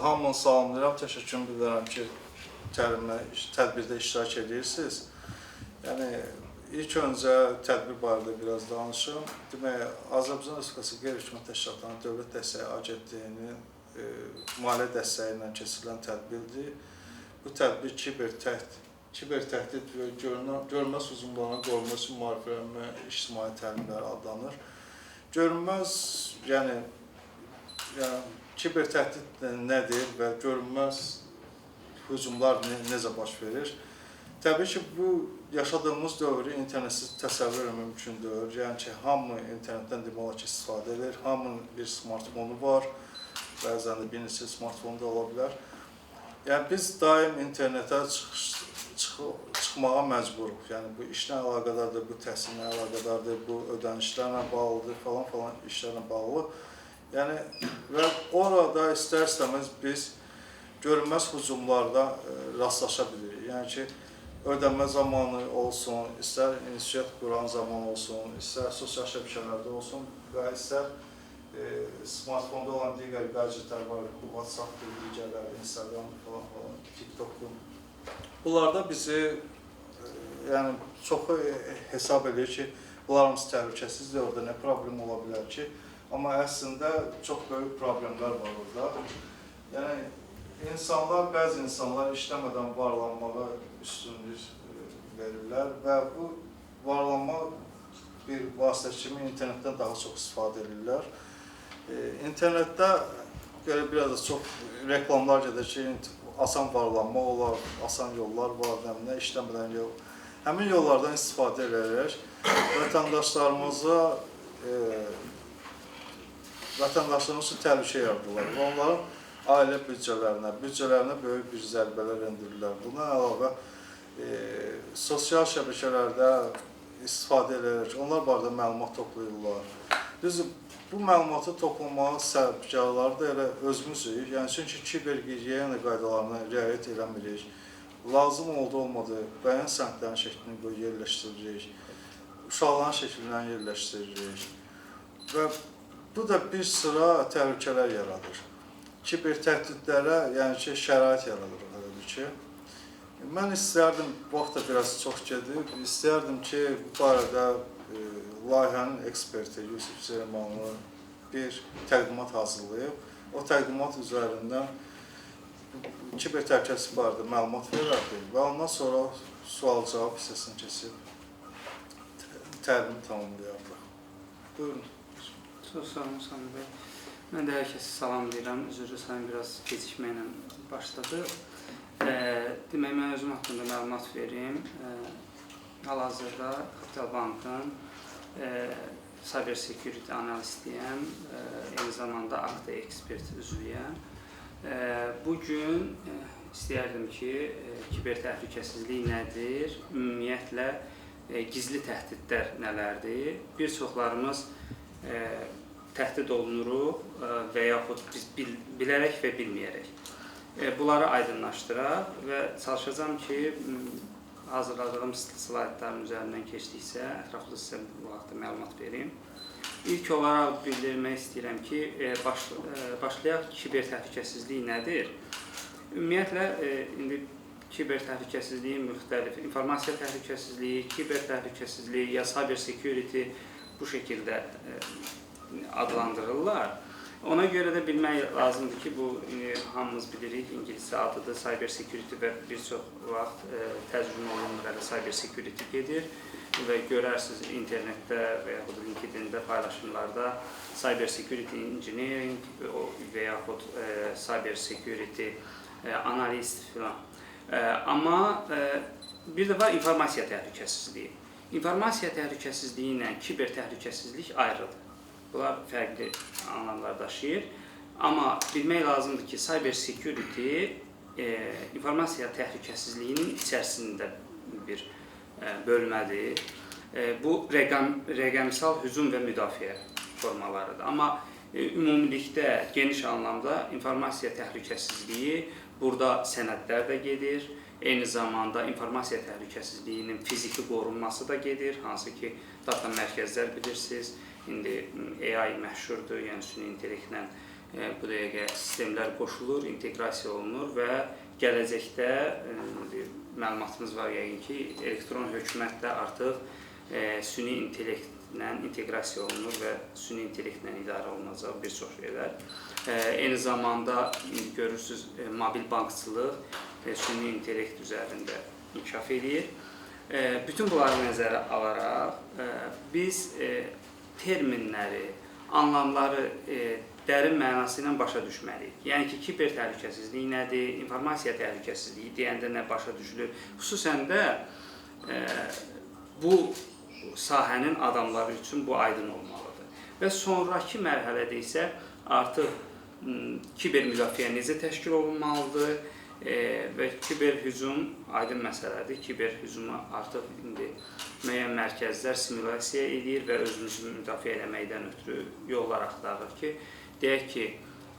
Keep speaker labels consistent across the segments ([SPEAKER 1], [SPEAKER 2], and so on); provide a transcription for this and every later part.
[SPEAKER 1] hamını salamlayıram, təşəkkür bildirəm ki, tədbirdə iştirak edirsiniz. Yəni, ilk öncə tədbir barədə biraz danışım. Demək, Azərbaycan Respublikası Qeyri-Hökumət Təşkilatlarının Dövlət Dəstəyi Agentliyinin maliyyə dəstəyi ilə keçirilən tədbirdir. Bu tədbir kiber təhdid və görünməz hücumlarına qorunma üçün maariflənmə ictimai təlimləri adlanır. Görünməz, yəni kiber təhdid nədir və görünməz hücumlar necə baş verir? Təbii ki, bu yaşadığımız dövrü internetsiz təsəvvür mümkündür. Yəni ki, hamı internetdən demək olar ki, istifadə edir. Hamının bir smartfonu var. Bəzən də bir neçə smartfonu da ola bilər. Yəni, biz daim internetə çıxmağa məcburuq. Yəni, bu işlə əlaqədardır, bu təhsillə əlaqədardır, bu ödənişlərlə bağlıdır, falan işlərlə bağlı. Yəni, və orada istər-istəməz biz görünməz hücumlarda rastlaşa bilirik. Yəni ki, ödənmə zamanı olsun, istər inisiativ quran zaman olsun, istər sosial şəbəkələrdə olsun və istər smartfonda olan digər gadgetlər var, WhatsApp-dır, digərləri, Instagram-dır, falan, TikTok-dur. Bunlarda bizi çoxu hesab edir ki, bunlarımız təhlükəsizdir, orada nə problem ola bilər ki, amma əslində çox böyük problemlər var orada. Yəni, bəzi insanlar işləmədən varlanmağa üstünlük verirlər və bu varlanma bir vasitə kimi internetdən daha çox istifadə edirlər. İnternetdə biraz da çox reklamlar gedir ki, asan varlanma olar, asan yollar var, nə işləmədən yol. Həmin yollardan istifadə edərək vətəndaşlarımız üçün təhlükə yaradırlar və onların ailə büdcələrinə böyük bir zərbələr endirirlər. Buna əlavə sosial şəbəkələrdə istifadə edərək onlar barədə məlumat toplayırlar. Biz bu məlumatı toplamağa səbəbkarları da elə özümüzük. Yəni, çünki kibergigiyena qaydalarına riayət eləmirik. Lazım olmadığı bəyan səmtlərin şəklini yerləşdiririk. Uşaqların şəklindən yerləşdiririk. Və bu da bir sıra təhlükələr yaradır. Kiber təhdidlərə, yəni ki, şərait yaradır, elədir ki. Mən istəyərdim, bu vaxt da biraz çox gedir, istəyərdim ki, bu barədə layihənin eksperti Yusuf Süleymanlı bir təqdimat hazırlayıb. O təqdimat üzərindən kiber təhlükəsi barədə məlumat verərdi və ondan sonra sual-cavab hissəsini keçib təlimi tamamlayardıq. Buyurun.
[SPEAKER 2] Çox sağ olun, Sami bəy. Mən də hər kəsi salamlayıram. Üzrü sayın biraz gecikməklə başladı. Demək, mən özüm haqqında məlumat verim. Hal-hazırda Kapital Bankın cyber security analistiyəm, eyni zamanda AKT ekspert üzvüyəm. Bugün istəyərdim ki, kiber təhlükəsizlik nədir, ümumiyyətlə gizli təhdidlər nələrdir? Bir çoxlarımız təhdid olunuruq və yaxud biz bilərək və bilməyərək. Bunları aydınlaşdıraq və çalışacağım ki, hazırladığım slaydların üzərindən keçdiksə, ətraflı sizə bu vaxtda məlumat verim. İlk olaraq bildirmək istəyirəm ki, başlayaq kiber təhlükəsizlik nədir? Ümumiyyətlə, indi kiber təhlükəsizliyi müxtəlif, informasiya təhlükəsizliyi, kiber təhlükəsizliyi ya cyber security bu şəkildə adlandırırlar. Ona görə də bilmək lazımdır ki, bu hamımız bilirik, İngiliscə adıdır cyber security və bir çox vaxt tərcümə olunur, cyber security gedir və görərsiniz internetdə və yaxud LinkedIn-də paylaşımlarda cyber security engineering və yaxud cyber security analist filan. Amma bir də var informasiya təhlükəsizliyi. İnformasiya təhlükəsizliyi ilə kiber təhlükəsizlik ayrıdır. Bunlar fərqli anlamlar daşıyır. Amma bilmək lazımdır ki, cyber security informasiya təhlükəsizliyinin içərisində bir bölmədir. Bu rəqəmsal hücum və müdafiə formalarıdır. Amma ümumilikdə, geniş anlamda informasiya təhlükəsizliyi burada sənədlər də gedir. Eyni zamanda informasiya təhlükəsizliyinin fiziki qorunması da gedir. Hansı ki, data mərkəzlər bilirsiniz. İndi AI məşhurdur, yəni süni intellektlə bu dəqiqə sistemlər qoşulur, inteqrasiya olunur və gələcəkdə məlumatımız var yəqin ki, elektron hökumət də artıq süni intellektlə inteqrasiya olunur və süni intellektlə idarə olunacaq bir çox şeylər. Eyni zamanda görürsünüz, mobil bankçılıq süni intellekt üzərində inkişaf edir. Bütün bunları nəzərə alaraq biz terminləri, anlamları dərin mənası ilə başa düşməliyik. Yəni ki, kiber təhlükəsizlik nədir, informasiya təhlükəsizliyi deyəndə nə başa düşülür. Xüsusən də bu sahənin adamları üçün bu aydın olmalıdır. Və sonraki mərhələdə isə artıq kiber müdafiə necə təşkil olunmalıdır və kiber hücum aydın məsələdir. Kiber hücumu artıq indi müəyyən mərkəzlər simulyasiya edir və özümüzü müdafiə eləməkdən ötürü yollar axtarır ki, deyək ki,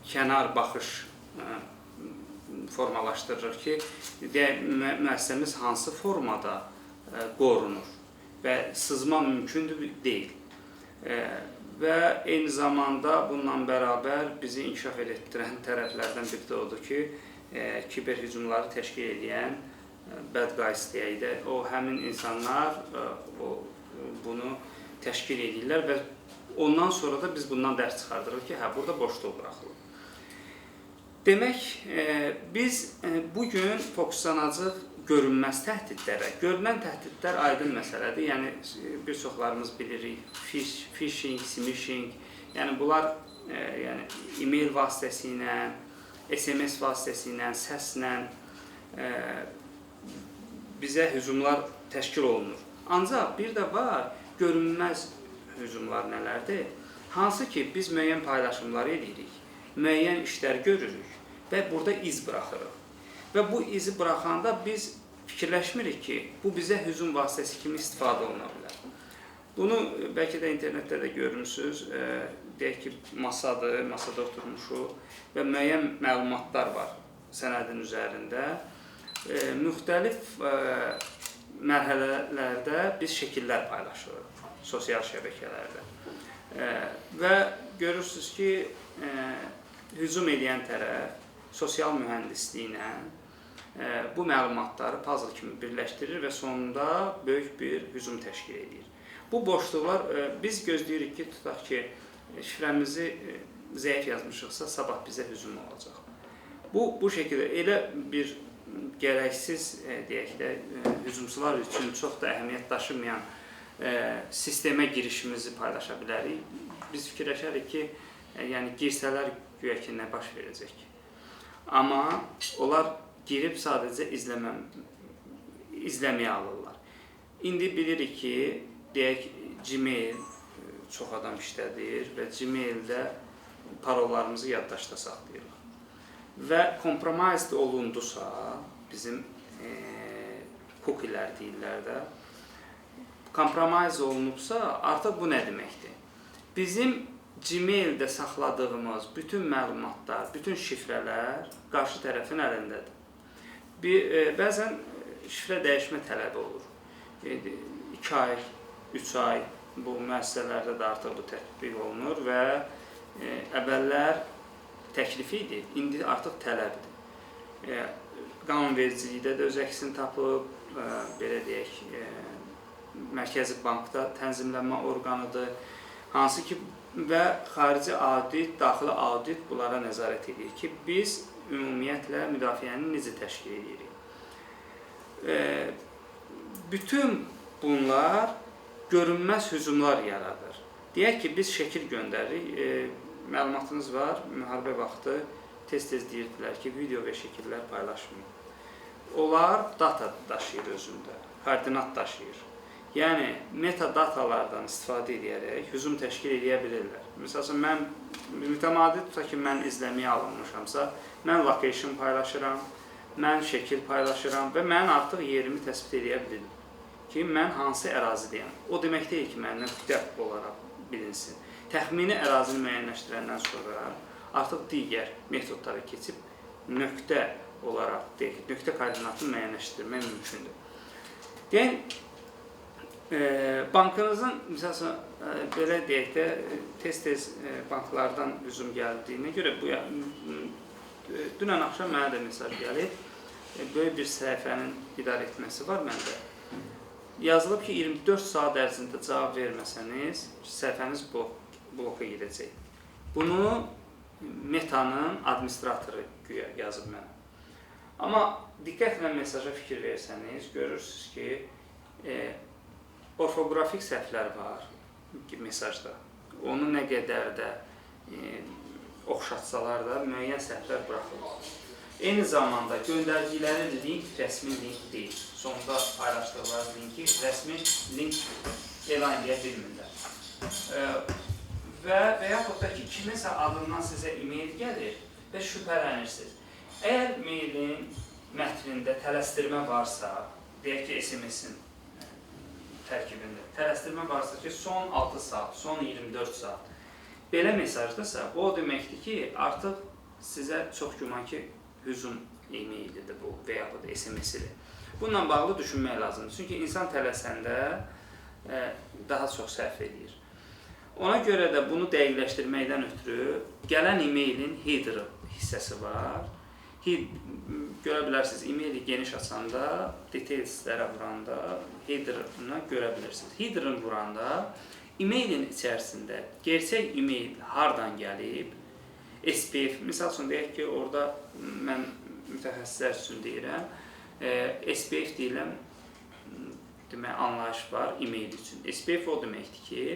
[SPEAKER 2] kənar baxış formalaşdırır ki, müəssisəmiz hansı formada qorunur və sızma mümkündür, deyil. Və eyni zamanda bununla bərabər bizi inkişaf etdirən tərəflərdən biri də odur ki, kiber hücumları təşkil edən bad guys deyək də, o həmin insanlar bunu təşkil edirlər və ondan sonra da biz bundan dərs çıxardırıq ki, burada boşluq buraxılır. Demək, biz bugün fokuslanacaq görünməz təhdidlərə. Görünən təhdidlər aydın məsələdir. Yəni, bir çoxlarımız bilirik, phishing, smishing, yəni bunlar e-mail vasitəsilə, SMS vasitəsilə, səslə bizə hücumlar təşkil olunur. Ancaq bir də var, görünməz hücumlar nələrdir? Hansı ki, biz müəyyən paylaşımlar edirik, müəyyən işlər görürük və burada iz buraxırıq. Və bu izi buraxanda biz fikirləşmirik ki, bu bizə hücum vasitəsi kimi istifadə oluna bilər. Bunu bəlkə də internetdə də görürsünüz, deyək ki, masadır, masada oturmuşuq və müəyyən məlumatlar var sənədin üzərində. Müxtəlif mərhələlərdə biz şəkillər paylaşırıq sosial şəbəkələrdə. Və görürsünüz ki, hücum edən tərəf sosial mühəndisliklə bu məlumatları puzzle kimi birləşdirir və sonunda böyük bir hücum təşkil edir. Bu boşluqlar, biz gözləyirik ki, tutaq ki, şifrəmizi zəif yazmışıqsa, sabah bizə hücum olacaq. Bu şəkildə elə bir gərəksiz, deyək də, hücumçular üçün çox da əhəmiyyət daşımayan sistemə girişimizi paylaşa bilərik. Biz fikirləşərik ki, yəni girsələr güya ki, nə baş verəcək. Amma onlar girib sadəcə izləməyə alırlar. İndi bilirik ki, deyək, Gmail çox adam işlədir və Gmaildə parollarımızı yaddaşda saxlayırlar. Və compromised olundusa, bizim cookie'lər deyirlər də, compromise olunubsa, artıq bu nə deməkdir? Bizim Gmaildə saxladığımız bütün məlumatlar, bütün şifrələr qarşı tərəfin əlindədir. Bəzən şifrə dəyişmə tələbi olur. 2 ay, 3 ay bu müəssisələrdə də artıq bu tətbiq olunur və əvvəllər təklifi idi, indi artıq tələbdir. Qanunvericilikdə də öz əksini tapıb, belə deyək, Mərkəzi Bankda tənzimlənmə orqanıdır, hansı ki, və xarici audit, daxili audit bunlara nəzarət edir ki, biz ümumiyyətlə müdafiəni necə təşkil edirik. Bütün bunlar görünməz hücumlar yaradır. Deyək ki, biz şəkil göndəririk, məlumatınız var, müharibə vaxtı tez-tez deyirdilər ki, video və şəkillər paylaşmayın. Onlar data daşıyır özündə, koordinat daşıyır. Yəni, metadatalardan istifadə edərək hücum təşkil edə bilirlər. Məsələn, mən mütəmadi tutaq ki, mən izləməyə alınmışamsa, mən location paylaşıram, mən şəkil paylaşıram və mən artıq yerimi təsbit edə bilirim ki, mən hansı ərazidəyəm. O demək deyil ki, mən nöqtə olaraq bilinsin. Təxmini ərazini müəyyənləşdirəndən sonra artıq digər metodlara keçib nöqtə olaraq deyək, nöqtə koordinatını müəyyənləşdirmək mümkündür. Deyək, Bankınızın, məsələn, belə deyək də, tez-tez banklardan hücum gəldiyinə görə, dünən axşam mənə də mesaj gəlib, böyük bir səhifənin idarə etməsi var məndə. Yazılıb ki, 24 saat ərzində cavab verməsəniz, səhifəniz bloka gedəcək. Bunu Meta'nın administratoru güya yazıb mənə. Amma diqqətlə mesaja fikir versəniz, görürsünüz ki, orfoqrafik səhvlər var mesajda. Onu nə qədər də oxşatsalar da müəyyən səhvlər buraxılır. Eyni zamanda göndərdikləri link rəsmi link deyil. Sonda paylaşdıqları linki rəsmi link elan edə bilmirlər. Və yaxud da ki, kiminsə adından sizə e-mail gəlir və şübhələnirsiniz. Əgər mailin mətnində tələsdirmə varsa, deyək ki, SMS-in tərkibində tələsdirmə varsa ki, son 6 saat, son 24 saat belə mesajdasa, bu o deməkdir ki, artıq sizə çox güman ki, hücum e-mailidir bu və yaxud da SMS-idir. Bununla bağlı düşünmək lazımdır. Çünki insan tələsəndə daha çox səhv edir. Ona görə də bunu dəqiqləşdirməkdən ötürü gələn e-mailin header hissəsi var. Görə bilərsiniz, e-maili geniş açanda, detailslərə vuranda header'ını görə bilirsiniz. Header'ını vuranda e-mailin içərisində gerçək e-mail hardan gəlib, SPF, misal üçün deyək ki, orada mən mütəxəssislər üçün deyirəm, SPF deyilən anlayış var e-mail üçün. SPF o deməkdir ki,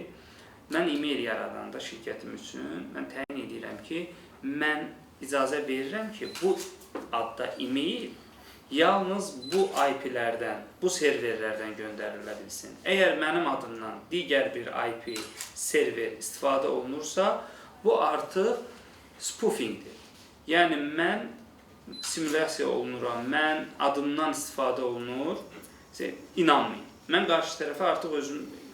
[SPEAKER 2] mən e-mail yaradanda şirkətim üçün mən təyin edirəm ki, mən icazə verirəm ki, bu adda e-mail yalnız bu IP-lərdən, bu serverlərdən göndərilə bilsin. Əgər mənim adımdan digər bir IP server istifadə olunursa, bu artıq spoofingdir. Yəni, mən simulyasiya olunuram, mən adımdan istifadə olunur, inanmayın. Mən qarşı tərəfə artıq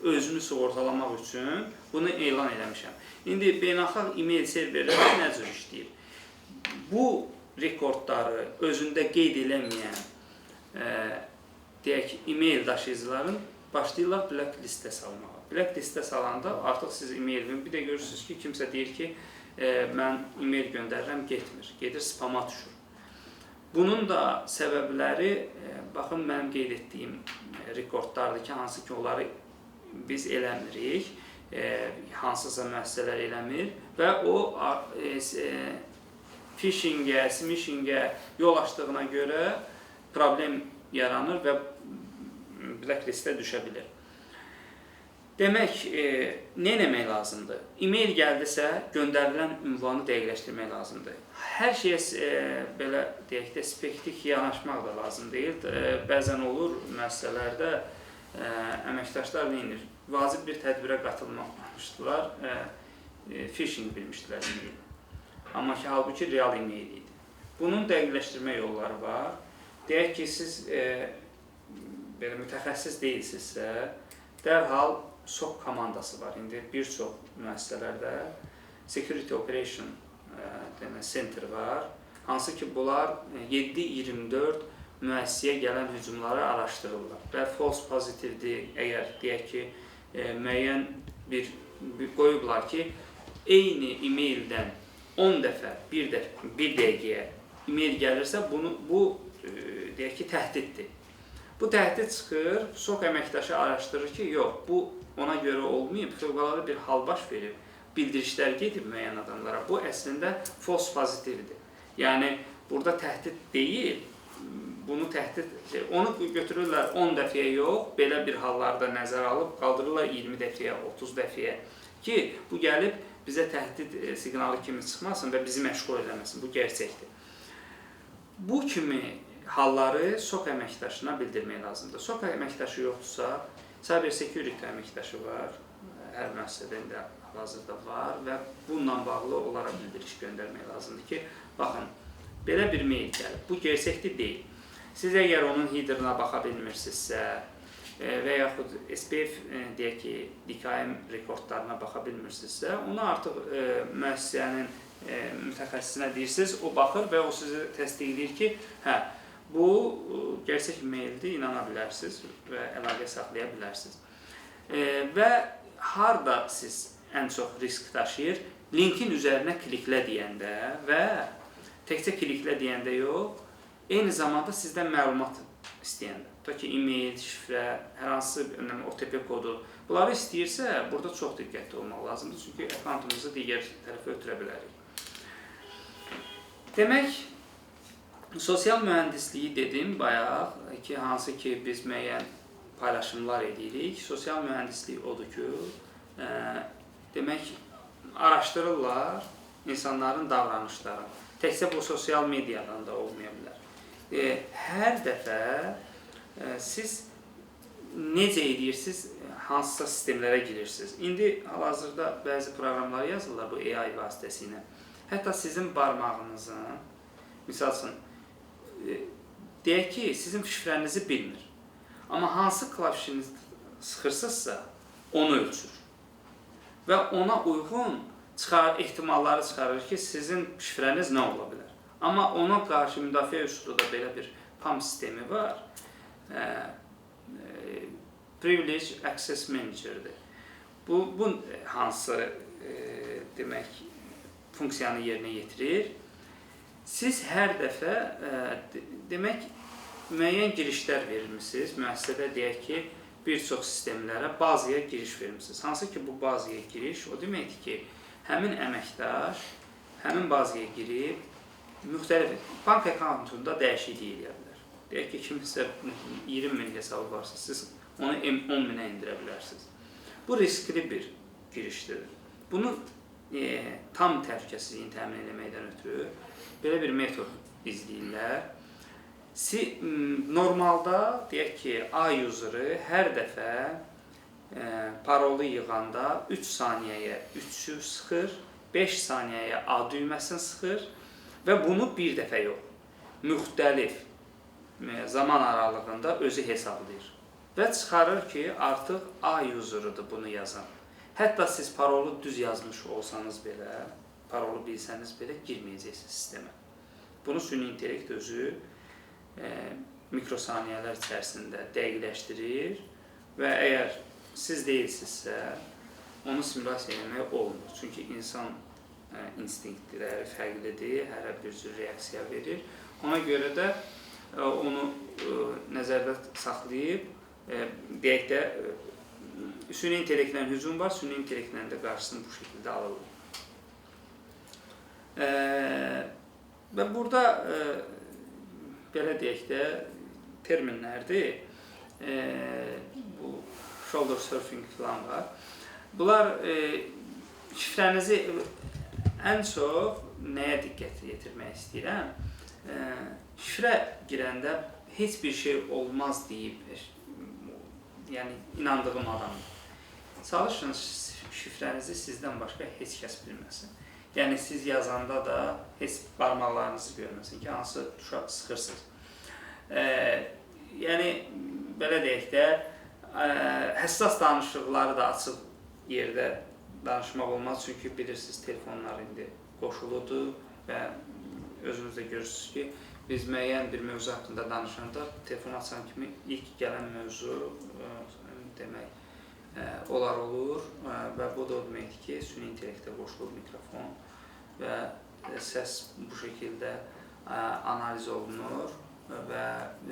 [SPEAKER 2] özümü sığortalamaq üçün bunu elan eləmişəm. İndi beynəlxalq e-mail serverləri nə cür işləyir? Bu rekordları özündə qeyd eləməyən deyək, e-mail daşıyıcıların başlayırlar blacklistə salmağa. Blacklistə salanda artıq siz e-mail bir də görürsünüz ki, kimsə deyir ki, mən e-mail göndərirəm, getmir, gedir spama düşür. Bunun da səbəbləri, baxın, mənim qeyd etdiyim rekordlardır ki, hansı ki, onları biz eləmirik, hansısa müəssisələr eləmir və o phishingə, smishingə yol açdığına görə problem yaranır və blacklistə düşə bilir. Demək, nə etmək lazımdır? E-mail gəldisə, göndərilən ünvanı dəqiqləşdirmək lazımdır. Hər şeyə belə deyək də spektik yanaşmaq da lazım deyil. Bəzən olur müəssisələrdə əməkdaşlar neyinir? Vacib bir tədbirə qatılmamışdılar, phishing bilmişdilər e-mail. Amma ki, halbuki real e-mail idi. Bunun dəqiqləşdirmə yolları var. Deyək ki, siz belə mütəxəssis deyilsinizsə, dərhal SOC komandası var. İndi bir çox müəssisələrdə Security Operation Center var. Hansı ki, bunlar 7-24 müəssisəyə gələn hücumları araşdırırlar. Və false pozitivdir, əgər deyək ki, müəyyən bir qoyublar ki, eyni e-maildən 10 dəfə, bir dəqiqəyə e-mail gəlirsə, bu deyək ki, təhdiddir. Bu təhdid çıxır, SOC əməkdaşı araşdırır ki, yox, bu ona görə olmayıb, fövqəladə bir hal baş verib, bildirişlər gedib müəyyən adamlara. Bu əslində false pozitivdir. Yəni, burada təhdid deyil, onu götürürlər 10 dəfəyə yox, belə bir hallarda nəzərə alıb, qaldırırlar 20 dəfəyə, 30 dəfəyə ki, bu gəlib bizə təhdid siqnalı kimi çıxmasın və bizi məşğul eləməsin, bu gerçəkdir. Bu kimi halları SOC əməkdaşına bildirmək lazımdır. SOC əməkdaşı yoxdursa, cyber security əməkdaşı var, hər müəssisədə indi hazırda var və bununla bağlı onlara bildiriş göndərmək lazımdır ki, baxın, belə bir mail gəlib, bu gerçəkdir deyil. Siz əgər onun headerına baxa bilmirsinizsə və yaxud SPF, deyək ki, DKM rekordlarına baxa bilmirsinizsə, onu artıq müəssisənin mütəxəssisinə deyirsiniz, o baxır və o sizi təsdiqləyir ki, hə, bu gerçək maildir, inana bilərsiniz və əlaqə saxlaya bilərsiniz. Və harda siz ən çox risk daşıyır? Linkin üzərinə kliklə deyəndə və təkcə kliklə deyəndə yox, eyni zamanda sizdən məlumat istəyəndə. Tutaq ki, e-mail, şifrə, hər hansı OTP kodu. Bunları istəyirsə, burada çox diqqətli olmaq lazımdır. Çünki akkauntumuzu digər tərəfə ötürə bilərik. Demək, sosial mühəndisliyi dedim bayaq ki, hansı ki biz müəyyən paylaşımlar edirik. Sosial mühəndislik odur ki, demək, araşdırırlar insanların davranışlarını. Təkcə bu sosial mediadan da olmaya bilər. Hər dəfə siz necə edirsiniz, hansısa sistemlərə girirsiniz. İndi hal-hazırda bəzi proqramlar yazırlar bu AI vasitəsilə. Hətta sizin barmağınızın, misal üçün, deyək ki, sizin şifrənizi bilmir. Amma hansı klavişinizi sıxırsınızsa, onu ölçür. Və ona uyğun ehtimalları çıxarır ki, sizin şifrəniz nə ola bilər. Amma ona qarşı müdafiə üsulu da belə bir PAM sistemi var. Privilege Access Manager-dir. Bu hansı demək funksiyanı yerinə yetirir? Siz hər dəfə demək müəyyən girişlər verilmişsiniz. Müəssisədə deyək ki, bir çox sistemlərə bazaya giriş vermişsiniz. Hansı ki bu bazaya giriş o deməkdir ki, həmin əməkdaş həmin bazaya girib müxtəlif bank akkauntunda dəyişiklik edə bilər. Deyək ki, kimsə 20.000 hesabı varsa, siz onu 10.000-ə indirə bilərsiniz. Bu riskli bir girişdir. Bunu tam təhlükəsizliyini təmin etməkdən ötürü belə bir metod izləyirlər. Normalda deyək ki, A user'ı hər dəfə parolu yığanda 3 saniyəyə 3'ü sıxır, 5 saniyəyə A düyməsini sıxır və bunu bir dəfə yox, müxtəlif zaman aralığında özü hesablayır. Və çıxarır ki, artıq A user'ıdır bunu yazan. Hətta siz parolu düz yazmış olsanız belə, parolu bilsəniz belə girməyəcəksiniz sistemə. Bunu süni intellekt özü mikrosaniyələr içərisində dəqiqləşdirir və əgər siz deyilsinizsə, onu simulasiya etmək olmur. Çünki insan instinktləri fərqlidir, hər bir cür reaksiya verir. Ona görə də onu nəzərdə saxlayıb, deyək də, süni intellektlə hücum var, süni intellektlə də qarşısını bu şəkildə alırlar. Və burada belə deyək də terminlərdir. Bu shoulder surfing falan var. Bunlar şifrənizi ən çox nəyə diqqət yetirmək istəyirəm? Şifrə girəndə heç bir şey olmaz deyib, yəni inandığım adamdır. Çalışın şifrənizi sizdən başqa heç kəs bilməsin. Yəni siz yazanda da heç barmaqlarınızı görməsin ki, hansı tuşa sıxırsınız. Yəni belə deyək də, həssas danışıqları da açıq yerdə danışmaq olmaz. Çünki bilirsiniz, telefonlar indi qoşuludur və özünüz də görürsünüz ki, biz müəyyən bir mövzu haqqında danışanda telefon açan kimi ilk gələn mövzu demək onlar olur və bu da o deməkdir ki, süni intellektə qoşulur mikrofon və səs bu şəkildə analiz olunur və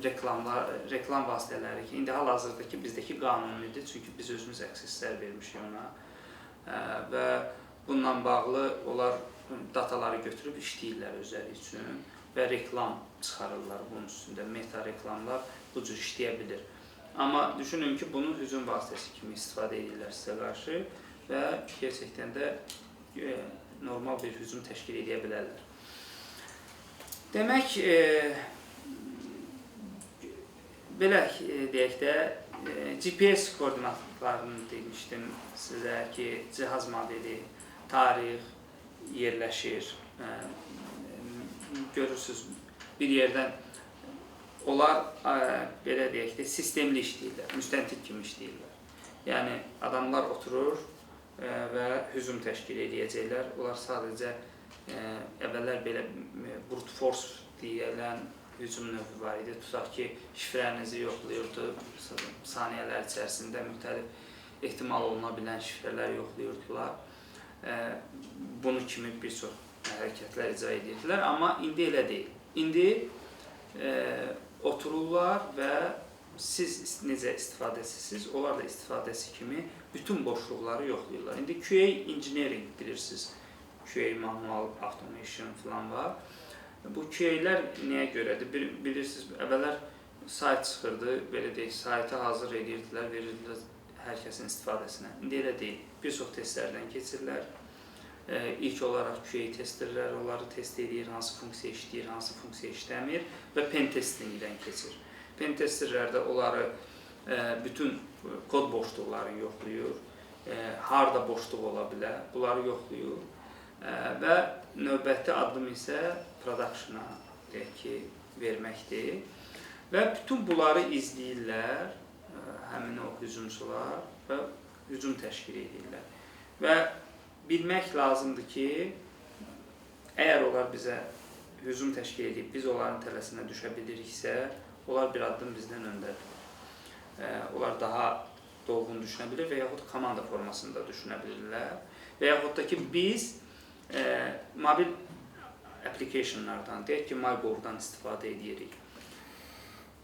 [SPEAKER 2] reklam vasitələri ki, indi hal-hazırdakı bizdəki qanunidir, çünki biz özümüz əkseslər vermişik ona və bununla bağlı onlar dataları götürüb işləyirlər özləri üçün və reklam çıxarırlar bunun üstündə, meta reklamlar bu cür işləyə bilir. Amma düşünün ki, bunu hücum vasitəsi kimi istifadə edirlər sizə qarşı və gerçəkdən də normal bir hücum təşkil edə bilərlər. Demək, belə deyək də, GPS koordinatlarını demişdim sizə ki, cihaz modeli, tarix yerləşir. Görürsünüz, bir yerdən onlar, belə deyək də, sistemli işləyirlər, müstəntiq kimi işləyirlər. Yəni, adamlar oturur və hücum təşkil edəcəklər. Onlar sadəcə əvvəllər belə brute force deyilən hücum növü var idi. Tutaq ki, şifrənizi yoxlayırdı, saniyələr içərisində müxtəlif ehtimal oluna bilən şifrələr yoxlayırdılar. Bunu kimi bir çox hərəkətlər icra edirdilər, amma indi elə deyil. İndi otururlar və siz necə istifadəsiniz, onlar da istifadəsi kimi bütün boşluqları yoxlayırlar. İndi QA engineering bilirsiniz, QA manual automation falan var. Bu QA-lər nəyə görədir? Bilirsiniz, əvvəllər sayt çıxırdı, belə deyək, saytı hazır edirdilər, verirdilər hər kəsin istifadəsinə. İndi elə deyil. Bir çox testlərdən keçirlər. İlk olaraq QA testerlər onları test edir, hansı funksiya işləyir, hansı funksiya işləmir və pen testingdən keçir. Pen testerlər də onları bütün kod boşluqlarını yoxlayır, harda boşluq ola bilər, bunları yoxlayır və növbəti addım isə production-a deyək ki, verməkdir. Və bütün bunları izləyirlər, həmin o hücumçular və hücum təşkil edirlər. Və bilmək lazımdır ki, əgər onlar bizə hücum təşkil edib, biz onların tələsinə düşə biliriksə, onlar bir addım bizdən öndədir. Onlar daha dolğun düşünə bilir və yaxud komanda formasında düşünə bilirlər. Və yaxud da ki, biz mobil applicationlardan, deyək ki, MyGov-dan istifadə edirik.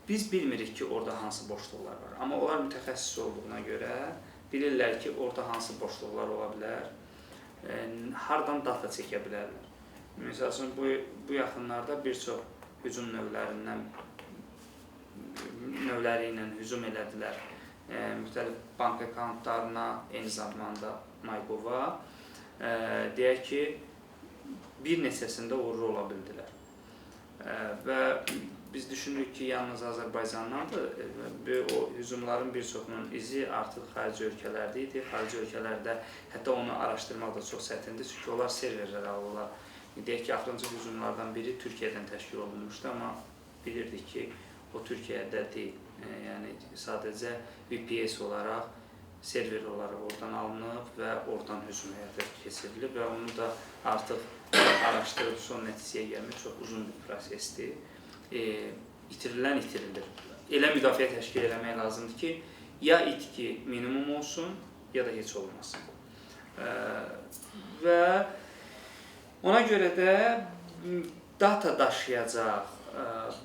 [SPEAKER 2] Biz bilmirik ki, orada hansı boşluqlar var. Amma onlar mütəxəssis olduğuna görə bilirlər ki, orada hansı boşluqlar ola bilər, hardan data çəkə bilərlər. Məsəl üçün, bu yaxınlarda bir çox hücum növləri ilə hücum elədilər. Müxtəlif bank akkauntlarına, eyni zamanda MyGov-a. Deyək ki, bir neçəsində uğurlu ola bildilər. Və biz düşünürük ki, yalnız Azərbaycandandır. O hücumların bir çoxunun izi artıq xarici ölkələrdə idi. Xarici ölkələrdə hətta onu araşdırmaq da çox çətindir, çünki onlar serverlər alırlar. Deyək ki, axırıncı hücumlardan biri Türkiyədən təşkil olunmuşdu, amma bilirdik ki, o Türkiyədə deyil. Yəni, sadəcə VPS olaraq, server olaraq oradan alınıb və oradan hücum həyata keçirilib və onu da artıq araşdırıb son nəticəyə gəlmək çox uzun bir prosesdir. İtirilən itirilir. Elə müdafiə təşkil eləmək lazımdır ki, ya itki minimum olsun, ya da heç olmasın. Və ona görə də data daşıyacaq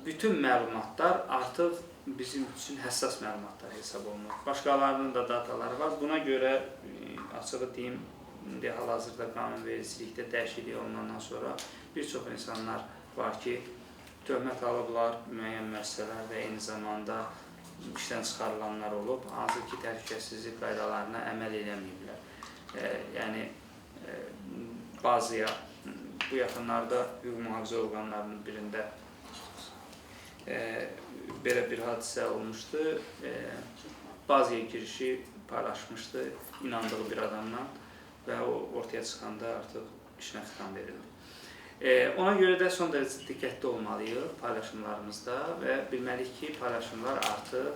[SPEAKER 2] bütün məlumatlar artıq bizim üçün həssas məlumatlar hesab olunur. Başqalarının da dataları var. Buna görə, açığı deyim, hal-hazırda qanunvericilikdə dəyişiklik olunandan sonra bir çox insanlar var ki, töhmət alıblar müəyyən müəssisələrdə, eyni zamanda işdən çıxarılanlar olub, hansı ki, təhlükəsizlik qaydalarına əməl eləməyiblər. Yəni, bazıya, bu yaxınlarda hüquq mühafizə orqanlarının birində belə bir hadisə olmuşdu. Bazıya girişi paylaşmışdı inandığı bir adamla və o ortaya çıxanda artıq işinə xitam verildi. Ona görə də son dərəcə diqqətli olmalıyıq paylaşımlarımızda və bilməliyik ki, paylaşımlar artıq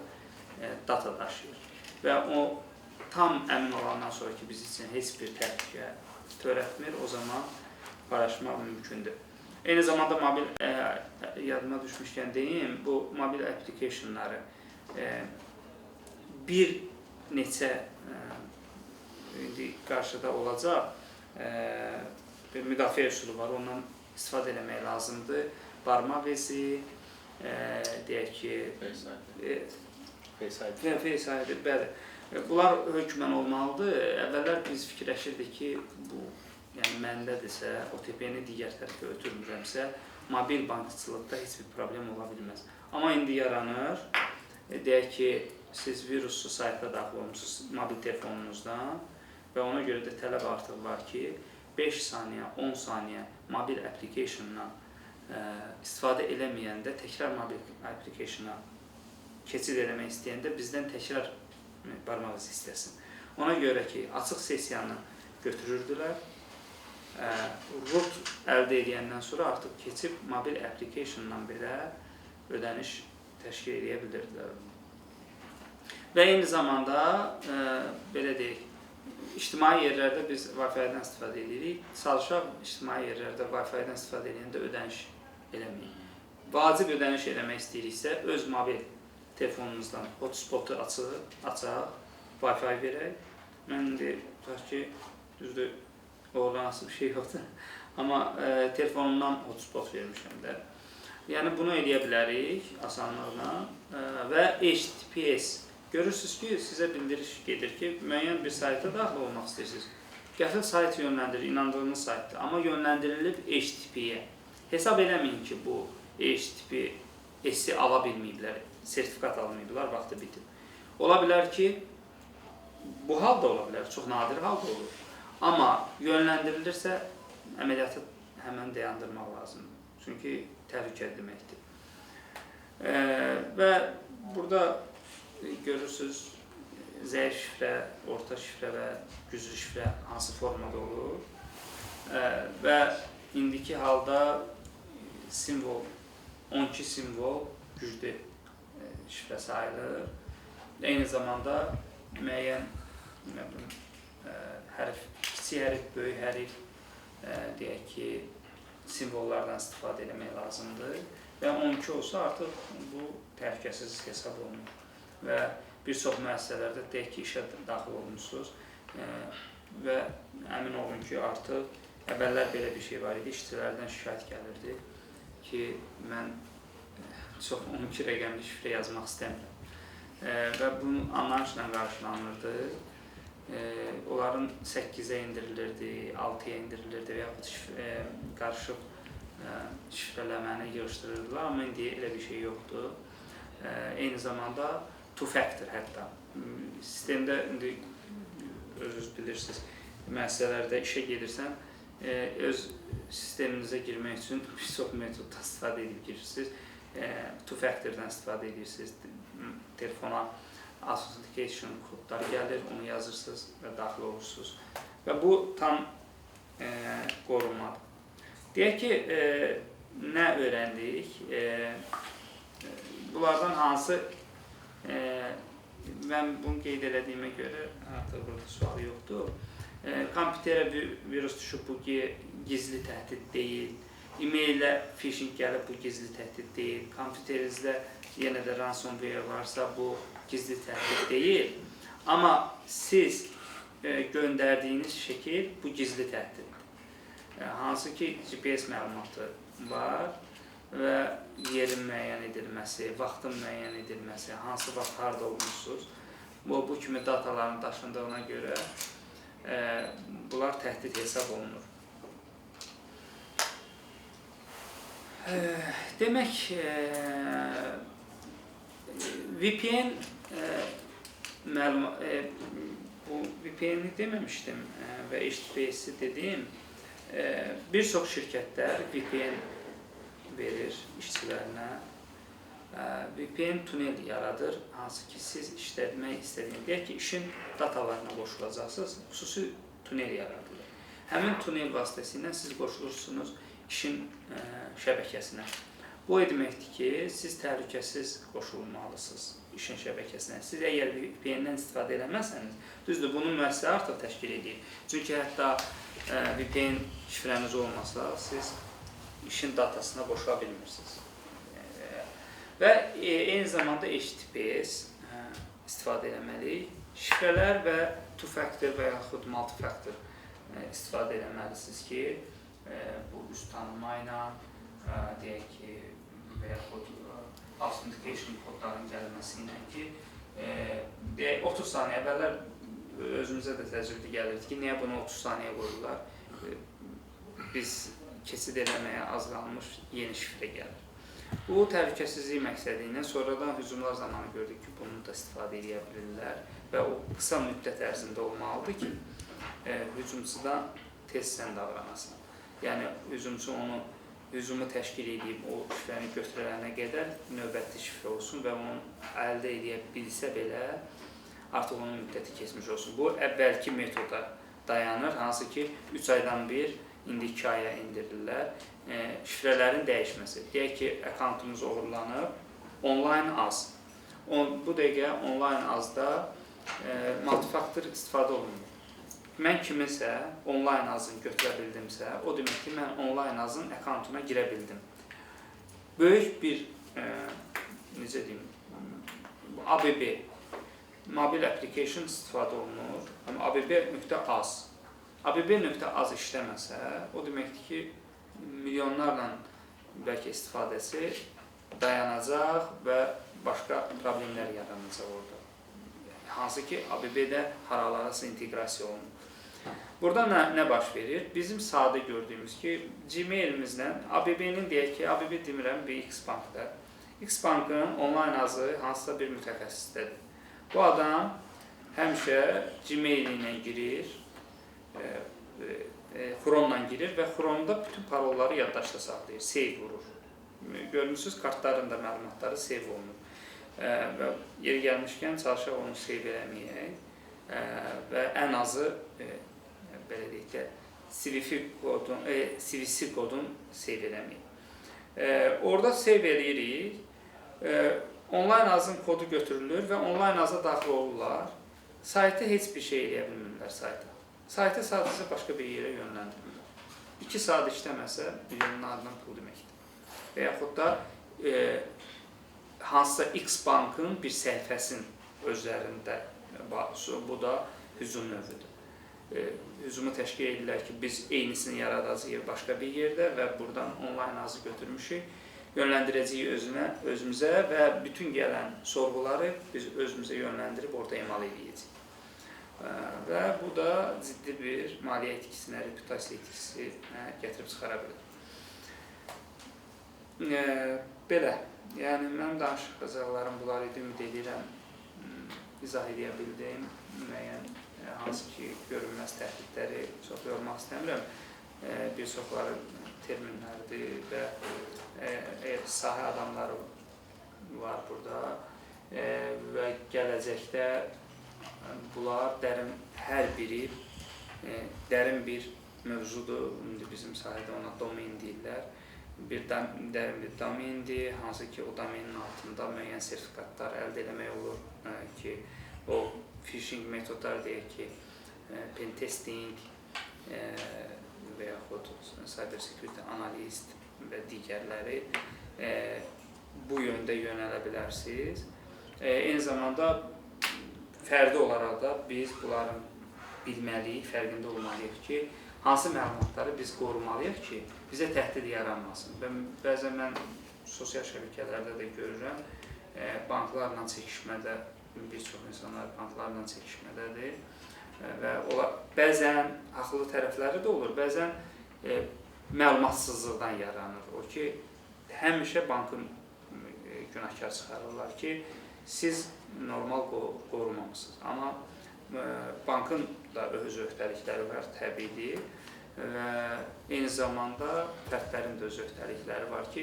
[SPEAKER 2] data daşıyır. Və o tam əmin olandan sonra ki, biz üçün heç bir təhlükə törətmir, o zaman paylaşmaq mümkündür. Eyni zamanda mobil, yadıma düşmüşkən deyim, bu mobil applicationları bir neçə qarşıda olacaq bir müdafiə üsulu var, ondan istifadə eləmək lazımdır. Barmaq izi, deyək ki, Face ID, bəli. Bunlar hökmən olmalıdır. Əvvəllər biz fikirləşirdik ki, bu məndədirsə, OTP-ni digər tərəfə ötürmürəmsə, mobil bankçılıqda heç bir problem ola bilməz. Amma indi yaranır, deyək ki, siz viruslu saytda daxil olmuşsunuz mobil telefonunuzdan və ona görə də tələb artıq var ki, 5 saniyə, 10 saniyə mobil applicationdan istifadə eləməyəndə, təkrar mobil application'a keçid eləmək istəyəndə bizdən təkrar barmaq izi istəsin. Ona görə ki, açıq sessiyanı götürürdülər, root əldə edəndən sonra artıq keçib mobil applicationdan belə ödəniş təşkil edə bilirdilər. Və eyni zamanda, belə deyək, ictimai yerlərdə biz Wi-Fi-dən istifadə edirik. Çalışaq ictimai yerlərdə Wi-Fi-dən istifadə edəndə ödəniş eləməyik. Vacib ödəniş eləmək istəyiriksə, öz mobil telefonumuzdan hotspotu açaq Wi-Fi verək. Mən indi tutaq ki, düzdür, orada nasıl bir şey yoxdur. Amma telefonumdan hotspot vermişəm də. Yəni bunu eləyə bilərik asanlıqla və HTTPS. Görürsünüz ki, sizə bildiriş gedir ki, müəyyən bir sayta daxil olmaq istəyirsiniz. Qəfil sayt yönləndirir, inandığınız saytdır, amma yönləndirilib HTTP-yə. Hesab eləməyin ki, bu HTTPS-i ala bilməyiblər, sertifikat almayıblar, vaxtı bitib. Ola bilər ki, bu hal da ola bilər, çox nadir hal da olur. Amma yönləndirilirsə, əməliyyatı həmən dayandırmaq lazımdır. Çünki təhlükə deməkdir. Və burada görürsünüz, zəif şifrə, orta şifrə və güclü şifrə hansı formada olur. Və indiki halda simvol, 12 simvol güclü şifrə sayılır. Eyni zamanda müəyyən hərf, kiçik hərf, böyük hərf, deyək ki, simvollardan istifadə etmək lazımdır. Və 12 olsa artıq bu təhlükəsiz hesab olunur. Və bir çox müəssisələrdə deyək ki, işə daxil olmuşsunuz və əmin olun ki, artıq əvvəllər belə bir şey var idi, işçilərdən şikayət gəlirdi ki, mən çox 12 rəqəmli şifrə yazmaq istəmirəm və bunun anlayışla qarşılanırdı. Onların 8-ə indirilirdi, 6-ya indirilirdi və yaxud qarışıq şifrələməni yığışdırırdılar, amma indi elə bir şey yoxdur. Eyni zamanda two-factor hətta. Sistemdə, indi özünüz bilirsiniz, müəssisələrdə işə gedirsən, öz sisteminizə girmək üçün bir çox metoddan istifadə edib girirsiniz. Two-factordan istifadə edirsiniz. Telefona authentication kodları gəlir, onu yazırsınız və daxil olursunuz. Və bu tam qorunmadır. Deyək ki, nə öyrəndik? Bunlardan hansı, mən bunu qeyd elədiyimə görə, artıq burada sual yoxdur. Kompüterə virus düşüb, bu gizli təhdid deyil. E-maillə phishing gəlib, bu gizli təhdid deyil. Kompüterinizdə yenə də ransomware varsa, bu gizli təhdid deyil. Amma siz göndərdiyiniz şəkil bu gizli təhdiddir. Hansı ki, GPS məlumatı var və yerin müəyyən edilməsi, vaxtın müəyyən edilməsi, hansı vaxt harada olmuşsunuz, bu kimi dataların daşındığına görə bunlar təhdid hesab olunur. Demək, VPN bu VPN-i deməmişdim və HTTPS-i dedim. Bir çox şirkətlər VPN verir işçilərinə. VPN tunel yaradır, hansı ki siz işlətmək istədiyiniz, deyək ki, işin datalarına qoşulacaqsınız, xüsusi tunel yaradır. Həmin tunel vasitəsilə siz qoşulursunuz işin şəbəkəsinə. Bu deməkdir ki, siz təhlükəsiz qoşulmalısınız işin şəbəkəsinə. Siz əgər VPN-dən istifadə eləməzsəniz, düzdür, bunun müəssisəsi artıq təşkil edir. Çünki hətta VPN şifrəniz olmasa, siz işin datasına qoşula bilmirsiniz. Və eyni zamanda HTTPS istifadə eləməliyik. Şifrələr və two-factor və yaxud multi-factor istifadə eləməlisiniz ki, bu üz tanıma ilə, deyək ki, və yaxud authentication kodların gəlməsi ilə ki, 30 saniyə əvvəllər özümüzə də təcrübə gəlirdi ki, niyə bunu 30 saniyə qoyurlar? Biz keçid eləməyə az qalmış yeni şifrə gəlir. Bu təhlükəsizlik məqsədi ilə sonradan hücumlar zamanı gördük ki, bunu da istifadə edə bilirlər və o qısa müddət ərzində olmalıdır ki, hücumçudan tez-sən davranasın. Yəni, hücumçu onu hücumu təşkil edib, o şifrəni götürülənə qədər növbətli şifrə olsun və onu əldə edə bilsə belə, artıq onun müddəti keçmiş olsun. Bu, əvvəlki metoda dayanır, hansı ki, 3 aydan bir, indi 2 aya indirirlər. Şifrələrin dəyişməsi. Deyək ki, akkantumuz uğurlanıb, online az. Bu dəqiqə online azda multifaktor istifadə olunur. Mən kiminsə online azını götürə bildimsə, o demək ki, mən online azın akkantuna girə bildim. Böyük bir, necə deyim, ABB mobil application istifadə olunur, amma ABB.az. ABB.az işləməsə, o deməkdir ki, milyonlarla bəlkə istifadəsi dayanacaq və başqa problemlər yaranacaq orada. Hansı ki, ABB-də haralarası inteqrasiya olunur. Burada nə baş verir? Bizim sadə gördüyümüz ki, Gmail-imizlə ABB-nin deyək ki, ABB demirəm, bir X-Bankdır. X-Bankın onlayn azı hansısa bir mütəxəssisdədir. Bu adam həmişə Gmail ilə girir, Chrome-la girir və Chrome-da bütün parolları yaddaşda saxlayır, save vurur. Görmürsünüz, kartların da məlumatları save olunur. Və yeri gəlmişkən çalışaq onu save eləməyək və ən azı belə deyək ki, CVC kodun save eləməyək. Orada save eləyirik, onlayn azın kodu götürülür və onlayn aza daxil olurlar. Saytı heç bir şey eləyə bilmirlər sayta. Saytı sadəcə başqa bir yerə yönləndirirlər. 2 saat işləməsə milyonlarla pul deməkdir. Və yaxud da hansısa X-Bankın bir səhifəsinin özlərində, bu da hücum növüdür. Hücumu təşkil edirlər ki, biz eynisini yaradacağıq başqa bir yerdə və buradan onlayn azı götürmüşük, yönləndirəcəyik özümüzə və bütün gələn sorğuları biz özümüzə yönləndirib orada emal edəcəyik. Və bu da ciddi bir maliyyə itkisinə, reputasiya itkisinə gətirib çıxara bilər. Belə, yəni mənim danışacaqlarım bunlar idi, ümid edirəm, izah edə bildiyim müəyyən, hansı ki, görünməz təhdidləri çox yormaq istəmirəm. Bir çoxları terminlərdir və sahə adamları var burada və gələcəkdə bunlar hər biri dərin bir mövzudur. İndi bizim sahədə ona domain deyirlər. Dərin bir domaindir, hansı ki, o domainin altında müəyyən sertifikatlar əldə eləmək olur ki, o phishing metodlar deyək ki, pen testing və yaxud cyber security analist və digərləri bu yöndə yönələ bilərsiniz. Eyni zamanda fərdi olaraq da biz bunların bilməliyik, fərqində olmalıyıq ki, hansı məlumatları biz qorumalıyıq ki, bizə təhdid yaranmasın. Bəzən mən sosial şəbəkələrdə də görürəm, banklarla çəkişmədə, bir çox insanlar banklarla çəkişmədədir və bəzən haqlı tərəfləri də olur, bəzən məlumatsızlıqdan yaranır. O ki, həmişə bankın günahkar çıxarırlar ki, siz normal qorumamısınız. Amma bankın da öz öhdəlikləri var, təbiidir və eyni zamanda fərdlərin də öz öhdəlikləri var ki,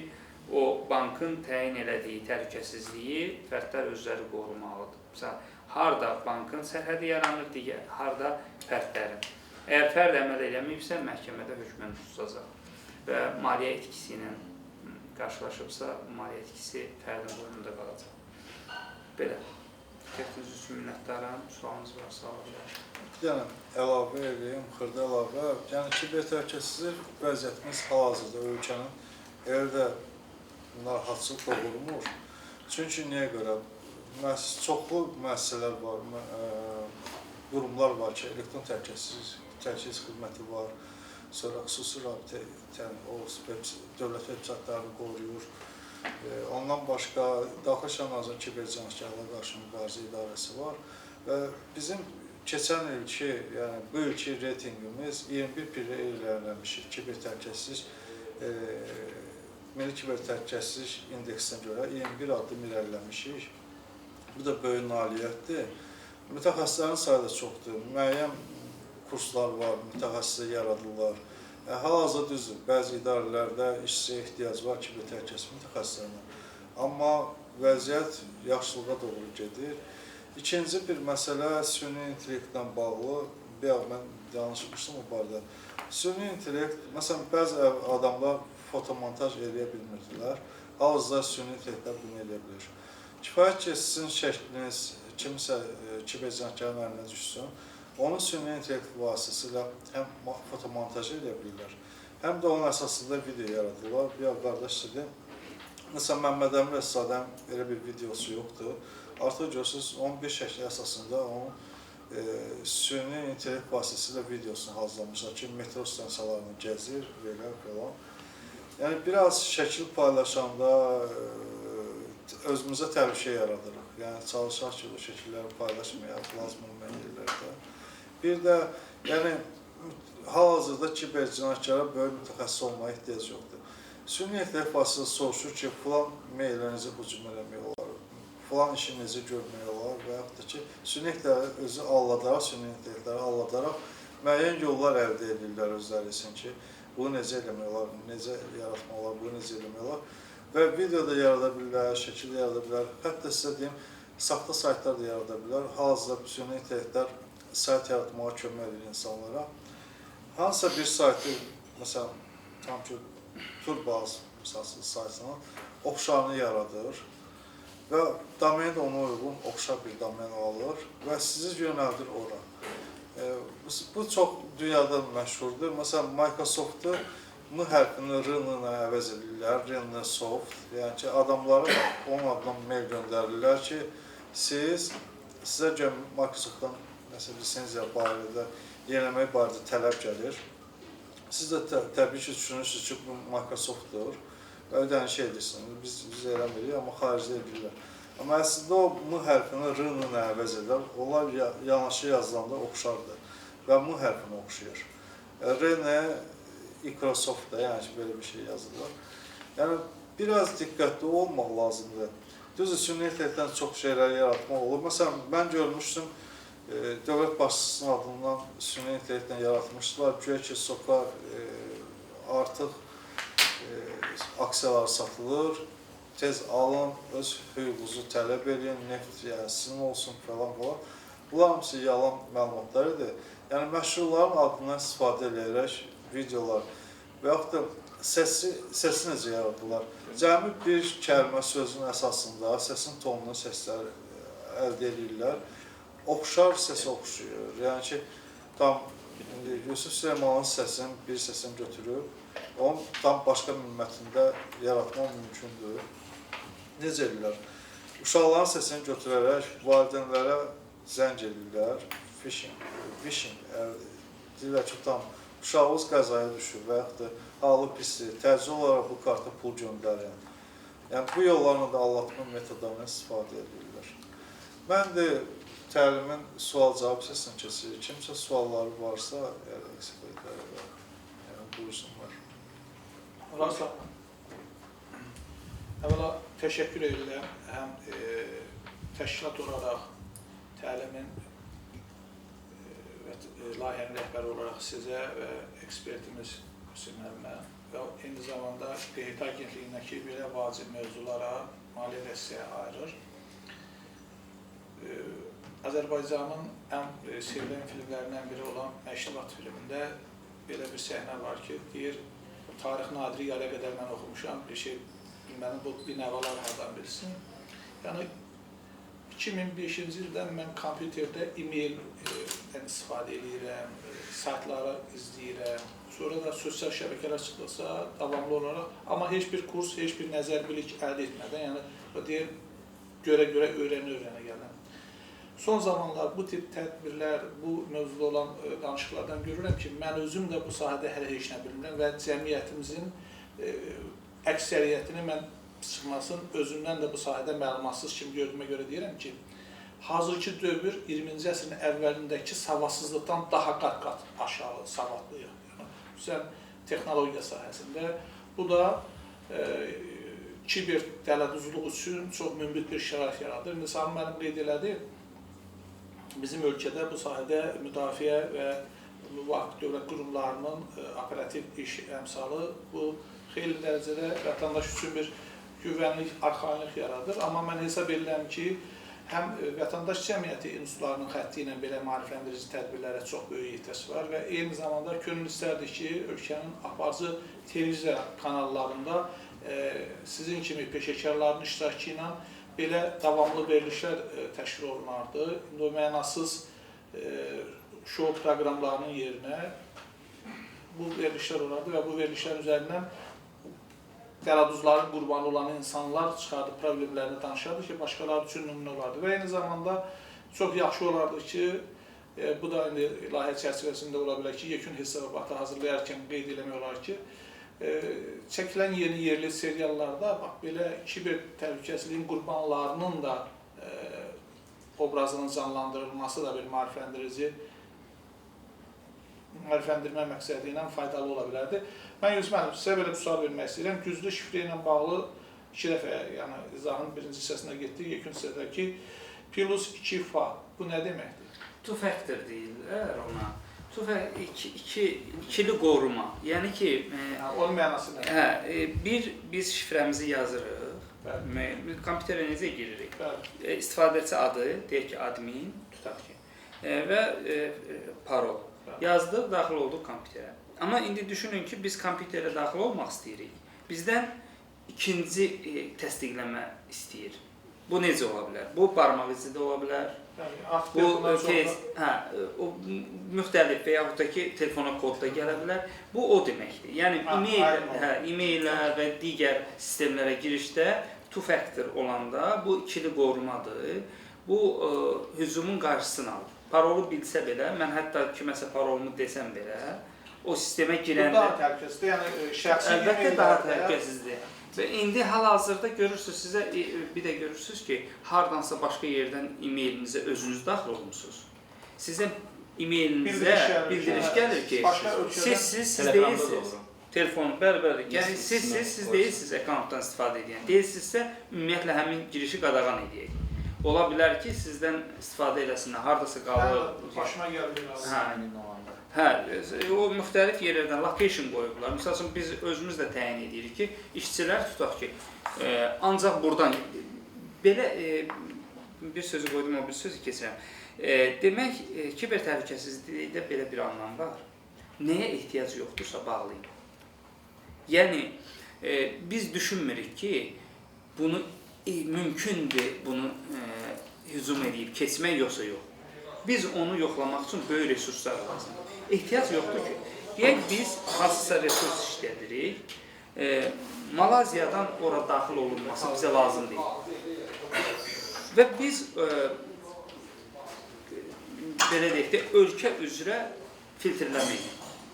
[SPEAKER 2] o bankın təyin elədiyi təhlükəsizliyi fərdlər özləri qorumalıdır. Məsələn, harada bankın sərhədi yaranır, harada fərdlərin. Əgər fərd əməl eləməyibsə, məhkəmədə hökmən tutulacaq və maliyyə itkisi ilə qarşılaşıbsa, maliyyə itkisi fərdin boynunda qalacaq. Belə. Diqqətiniz üçün minnətdaram. Sualınız varsa alabilir.
[SPEAKER 1] Bir dənə əlavə edeyim, xırda əlavə. Yəni kiber təhlükəsizlik vəziyyətimiz hal-hazırda ölkənin elə də narahatçılıq doğurmur. Çünki niyə görə? Çoxlu müəssisələr var, qurumlar var ki, elektron təhlükəsizlik xidməti var, sonra xüsusi rabitə, dövlət veb-saytlarını qoruyur. Ondan başqa Daxili İşlər Nazirliyinin Kibercankarlığa qarşı mübarizə idarəsi var və bizim keçən ilki, yəni bu ilki reytingimiz 21 pirə irəliləmişik kiber təhlükəsizlik, Milli Kiber Təhlükəsizlik indeksinə görə 21 addım irəliləmişik. Bu da böyük nailiyyətdir. Mütəxəssislərin sayı da çoxdur. Müəyyən kurslar var, mütəxəssislər yaradırlar. Hal-hazırda düzdür, bəzi idarələrdə işçiyə ehtiyac var kiber təhlükəsizlik mütəxəssislərinə. Amma vəziyyət yaxşılığa doğru gedir. İkinci bir məsələ süni intellektlə bağlı. Mən danışmışdım o barədə. Süni intellekt, məsələn, bəzi adamlar fotomontaj eləyə bilmirdilər. Hal-hazırda süni intellektlər bunu eləyə bilir. Kifayət ki, sizin şəkliniz kimsə kibercankarın əlinə düşsün. Onun süni intellekt vasitəsilə həm fotomontaj edə bilirlər, həm də onun əsasında video yaradırlar. Bir qardaş dedi, məsələn, Məmməd Əmin Rəssadənin elə bir videosu yoxdur. artıq görürsünüz, onun bir şəkli əsasında onun süni intellekt vasitəsilə videosunu hazırlamışlar ki, metro stansiyalarını gəzir, belə falan. Yəni, biraz şəkil paylaşanda özümüzə təhlükə yaradırıq. Yəni, çalışaq ki, o şəkilləri paylaşmayaq, lazım olmayan yerlərdə. Bir də, yəni, hal-hazırda kibercinayətkara böyük mütəxəssis olmaya ehtiyac yoxdur. Süni intellekt vasitəsilə soruşur ki, filan meyillərinizi hücum eləmək olar, filan işinizi görmək olar və yaxud da ki, süni intellektləri özü alladaraq, süni intellektləri alladaraq müəyyən yollar əldə edirlər özləri üçün ki, bunu necə eləmək olar, necə yaratmaq olar, bunu necə eləmək olar və video da yarada bilər, şəkil yarada bilər, hətta sizə deyim, saxta saytlar da yarada bilər. Hal-hazırda süni intellektlər sayt yaratmağa kömək edir insanlara. Hansısa bir saytı, məsələn, tam ki, Turbaz saytına oxşarını yaradır və domen də ona uyğun oxşar bir domen alır və sizi yönəldir ora. Bu çox dünyada məşhurdur. Məsələn, Microsoft-u M hərfini R-lə əvəz edirlər, R-lə soft. Yəni ki, adamlara onun adına mail göndərirlər ki, sizə Microsoft-dan lisenziya barədə, yeniləmək barədə tələb gəlir. Siz də təbii ki, düşünürsünüz ki, bu Microsoft-dur və ödəniş edirsiniz. Biz eləmirik, amma xaricdə edirlər. Amma əslində o M hərfini R-lə əvəz edirlər. Onlar yanaşı yazılanda oxşardır və M hərfini oxşayır. R-nə Microsoft-da, yəni ki, belə bir şey yazırlar. Yəni, biraz diqqətli olmaq lazımdır. Düzdür, süni intellektdən çox şeylər yaratmaq olur. Məsələn, mən görmüşdüm, dövlət başçısının adından süni intellektdən yaratmışdılar. Güya ki, soka artıq aksiyalar satılır, tez alın, öz hüququnuzu tələb edin, neft sizin olsun falan falan. Bunlar hamısı yalan məlumatlar idi. Yəni, məşhurların adından istifadə edərək videolar və yaxud da səsi necə yaradırlar? Cəmi bir kəlmə sözün əsasında səsin tonunu səslər əldə edirlər. Oxşar səsə oxşuyur. Yəni ki, tam Yusuf Süleymanın səsinin bir səsini götürüb, onun tam başqa bir mətndə yaratmaq mümkündür. Necə edirlər? Uşaqların səsini götürərək valideynlərə zəng edirlər. Phishing, deyirlər ki, tam uşağınız qəzaya düşür və yaxud da halı pisdir, təcili olaraq bu karta pul göndərin. Yəni, bu yollarla da aldatma metodlarından istifadə edirlər. Mən də təlimin sual-cavab səsini keçirir. Kimsə sualları varsa, ekspert buyursunlar.
[SPEAKER 3] Rasa, əvvəla təşəkkür edirəm. Həm təşkilat olaraq təlimin layihənin rəhbəri olaraq sizə və ekspertimiz Hüseyn müəllimə və eyni zamanda QHT Agentliyindəki belə vacib mövzulara maliyyə dəstəyi ayırır. Azərbaycanın ən sevilən filmlərindən biri olan Məşribat filmində belə bir səhnə var ki, deyir, tarix nadiri yerə qədər mən oxumuşam, bir şey bilmədim, bu binəvalar hardan bilsin. Yəni, 2005-ci ildən mən kompüterdə e-maildən istifadə edirəm, saytlara izləyirəm, sonra da sosial şəbəkələr çıxdıqsa davamlı olaraq, amma heç bir kurs, heç bir nəzər bilik əldə etmədən, yəni deyir, görə-görə, öyrənə gələm. Son zamanlar bu tip tədbirlər, bu mövzuda olan danışıqlardan görürəm ki, mən özüm də bu sahədə hələ heç nə bilmirəm və cəmiyyətimizin əksəriyyətini mən çıxmasın, özümdən də bu sahədə məlumatsız kimi gördüyümə görə deyirəm ki, hazırki dövr 20-ci əsrin əvvəlindəki savadsızlıqdan daha qat-qat aşağı savadlıyıq. Xüsusən texnologiya sahəsində. Bu da kiber dələduzluq üçün çox münbit bir şərait yaradır. Nisam mənim qeyd elədi, bizim ölkədə bu sahədə müdafiə və dövlət qurumlarının operativ iş əmsalı bu xeyli dərəcədə vətəndaş üçün bir güvənlik, arxainlik yaradır. Amma mən hesab edirəm ki, həm vətəndaş cəmiyyəti institutlarının xətti ilə belə maarifləndirici tədbirlərə çox böyük ehtiyac var və eyni zamanda könül istərdik ki, ölkənin aparıcı televiziya kanallarında sizin kimi peşəkarların iştirakı ilə belə davamlı verilişlər təşkil olunardı. İndi o mənasız şou proqramlarının yerinə bu verilişlər olardı və bu verilişlər üzərindən dələduzların qurbanı olan insanlar çıxardıb problemlərini danışardı ki, başqaları üçün nümunə olardı. Və eyni zamanda çox yaxşı olardı ki, bu da indi layihə çərçivəsində ola bilər ki, yekun hesabatı hazırlayarkən qeyd eləmək olar ki, çəkilən yeni yerli seriallarda bax belə kiber təhlükəsizliyin qurbanlarının da obrazının canlandırılması da bir maarifləndirmə məqsədi ilə faydalı ola bilərdi. Mən Yusuf müəllim, sizə belə bir sual vermək istəyirəm. Güclü şifrə ilə bağlı 2 dəfə, yəni izahın birinci hissəsinə getdik, yekun hissədəki plus 2 fa, bu nə deməkdir?
[SPEAKER 2] Two factor deyirlər ona. İkili qoruma. Yəni ki,
[SPEAKER 3] onun mənası nədir?
[SPEAKER 2] biz şifrəmizi yazırıq. Kompüterə necə giririk?
[SPEAKER 3] Bəli.
[SPEAKER 2] İstifadəçi adı, deyək ki, admin, tutaq ki, və parol. Yazdıq, daxil olduq kompüterə. Amma indi düşünün ki, biz kompüterə daxil olmaq istəyirik. Bizdən ikinci təsdiqləmə istəyir. Bu necə ola bilər? Bu barmaq izi də ola bilər. Bu müxtəlif və yaxud da ki, telefona kod da gələ bilər. Bu o deməkdir. Yəni e-maillə və digər sistemlərə girişdə two factor olanda bu ikili qorumadır. Bu hücumun qarşısını alır. Parolu bilsə belə, mən hətta kiməsə parolumu desəm belə, o sistemə girəndə...
[SPEAKER 3] Bu daha təhlükəsizdir, yəni şəxsi
[SPEAKER 2] əlbəttə daha təhlükəsizdir. Və indi hal-hazırda görürsünüz, sizə bir də görürsünüz ki, hardansa başqa yerdən e-mailinizə özünüz daxil olmuşsunuz. Sizə e-mailinizə bildiriş gəlir ki, siz deyilsiniz. Telefon, bəli. Yəni siz deyilsiniz accountdan istifadə edən. Deyilsinizsə, ümumiyyətlə həmin girişi qadağan edək. Ola bilər ki, sizdən istifadə eləsinlər, hardasa qalır.
[SPEAKER 3] Başıma gəlir.
[SPEAKER 2] O müxtəlif yerlərdən location qoyublar. Məsəl üçün, biz özümüz də təyin edirik ki, işçilər tutaq ki, ancaq buradan, belə bir sözü qoydum, o bir sözü keçirəm. Demək, kiber təhlükəsizlikdə belə bir anlam var. Nəyə ehtiyac yoxdursa bağlayın. Yəni, biz düşünmürük ki, bunu mümkündür, bunu hücum edib, keçmək yoxsa yox. Biz onu yoxlamaq üçün böyük resurslar lazımdır. Ehtiyac yoxdur ki, deyək biz hansısa resurs işlədirik, Malaziyadan ora daxil olunması bizə lazım deyil. Və biz, belə deyək də, ölkə üzrə filtrləməyik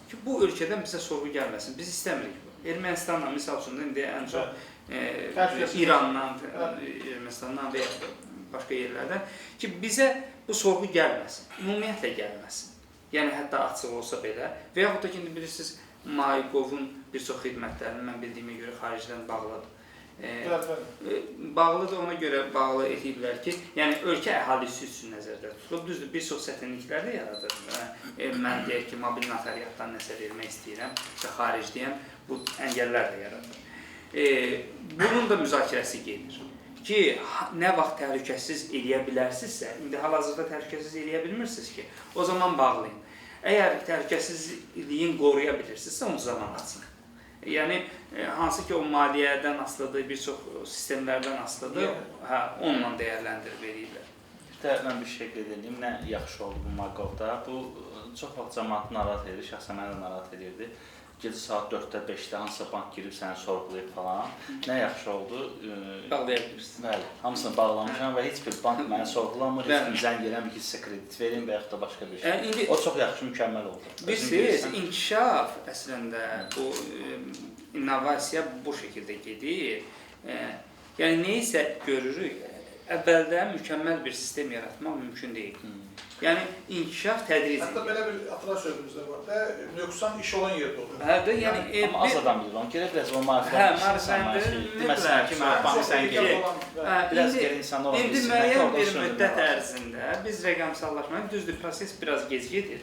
[SPEAKER 2] ki, bu ölkədən bizə sorğu gəlməsin, biz istəmirik. Ermənistanla, misal üçün, indi ən çox İrandan, Ermənistandan və başqa yerlərdən ki, bizə bu sorğu gəlməsin, ümumiyyətlə gəlməsin. Yəni, hətta açıq olsa belə və yaxud da ki, indi bilirsiniz, MyGov-un bir çox xidmətlərini mən bildiyimə görə xaricdən bağlıdır. Bağlıdır, ona görə bağlı ediblər ki, yəni ölkə əhalisi üçün nəzərdə tutulub. Düzdür, bir çox çətinliklər də yaradır. Mən deyək ki, mobil notariatdan nəsə vermək istəyirəm və xaricdəyəm, bu əngəllər də yaradır. Bunun da müzakirəsi gedir ki, nə vaxt təhlükəsiz eləyə bilərsinizsə, indi hal-hazırda təhlükəsiz eləyə bilmirsiniz ki, o zaman bağlayın. Əgər təhlükəsizliyin qoruya bilirsinizsə, o zaman açın. Yəni, hansı ki, o maliyyədən asılıdır, bir çox sistemlərdən asılıdır, onunla dəyərləndirib verirlər.
[SPEAKER 4] Mən bir şey qeyd edeyim, nə yaxşı oldu bu MyGov-da. Bu, çox vaxt cəmaatı narahat edir, şəxsən məni də narahat edirdi. Gecə saat 4-də, 5-də hansısa bank girib səni sorğulayıb falan. Nə yaxşı oldu?
[SPEAKER 2] Bağlaya bilirsiniz.
[SPEAKER 4] Bəli, hamısını bağlamışam və heç bir bank məni sorğulamır, heç bir zəng eləmir ki, sizə kredit verin və yaxud da başqa bir şey. O çox yaxşı, mükəmməl oldu.
[SPEAKER 2] Bilirsiniz, inkişaf əslində, bu innovasiya bu şəkildə gedir. Yəni, neysə görürük, əvvəldə mükəmməl bir sistem yaratmaq mümkün deyil. Yəni, inkişaf tədrici.
[SPEAKER 3] Hətta belə bir atıra sözümüz də var da, nöqsan iş olan yerdə olur.
[SPEAKER 2] Hədə, yəni...
[SPEAKER 4] Amma az adam bilir, onu gerək biraz o marifləndir. Deməsən ki, bank sən gerək. Biraz gerək insanlar onu bilsin.
[SPEAKER 2] İndi müəyyən bir müddət ərzində biz rəqəmsallaşmayı, düzdür, proses biraz gec gedir.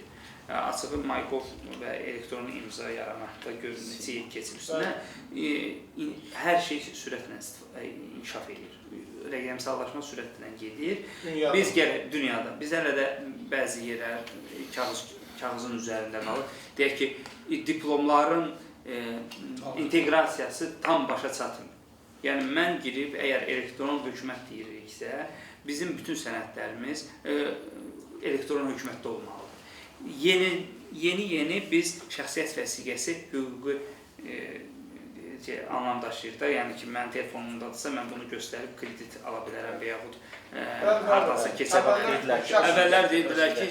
[SPEAKER 2] Açığı MyGov və elektron imza yaramaqda necə keçib üstünə hər şey sürətlə inkişaf edir. Rəqəmsallaşma sürətlə gedir. Biz dünyada, biz hələ də bəzi yerlər kağızın üzərində qalır. Deyək ki, diplomların inteqrasiyası tam başa çatmır. Yəni, mən girib, əgər elektron hökumət deyiriksə, bizim bütün sənədlərimiz elektron hökumətdə olmalıdır. Yeni biz şəxsiyyət vəsiqəsi hüquqi anlam daşıyır da, yəni ki, mən telefonumdadırsa, mən bunu göstərib kredit ala bilərəm və yaxud hardasa keçə bilərəm. Əvvəllər deyirdilər ki,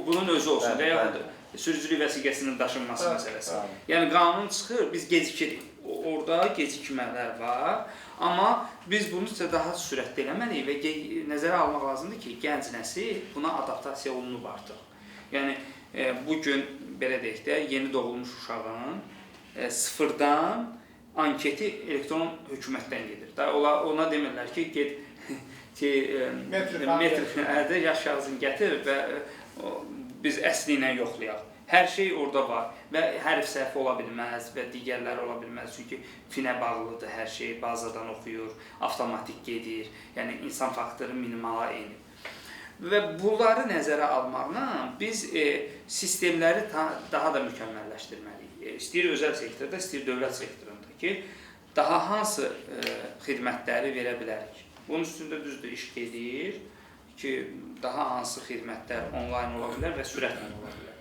[SPEAKER 2] bunun özü olsun və yaxud sürücülük vəsiqəsinin daşınması məsələsi. Yəni, qanun çıxır, biz gecikirik. Orada gecikmələr var, amma biz bunu daha sürətli eləməliyik və nəzərə almaq lazımdır ki, gənc nəsil buna adaptasiya olunub artıq. Yəni, bugün, belə deyək də, yeni doğulmuş uşağın sıfırdan anketi elektron hökumətdən gedir. Ona demirlər ki, metr yaş kağızını gətir və biz əsli ilə yoxlayaq. Hər şey orada var və hərf səhvi ola bilməz və digərləri ola bilməz. Çünki finə bağlıdır hər şey, bazadan oxuyur, avtomatik gedir. Yəni, insan faktoru minimala enir. Və bunları nəzərə almaqla biz sistemləri daha da mükəmməlləşdirməliyik. İstəyir özəl sektorda, istəyir dövlət sektorunda ki, daha hansı xidmətləri verə bilərik. Bunun üstündə düzdür iş gedir ki, daha hansı xidmətlər onlayn ola bilər və sürətlə ola bilər.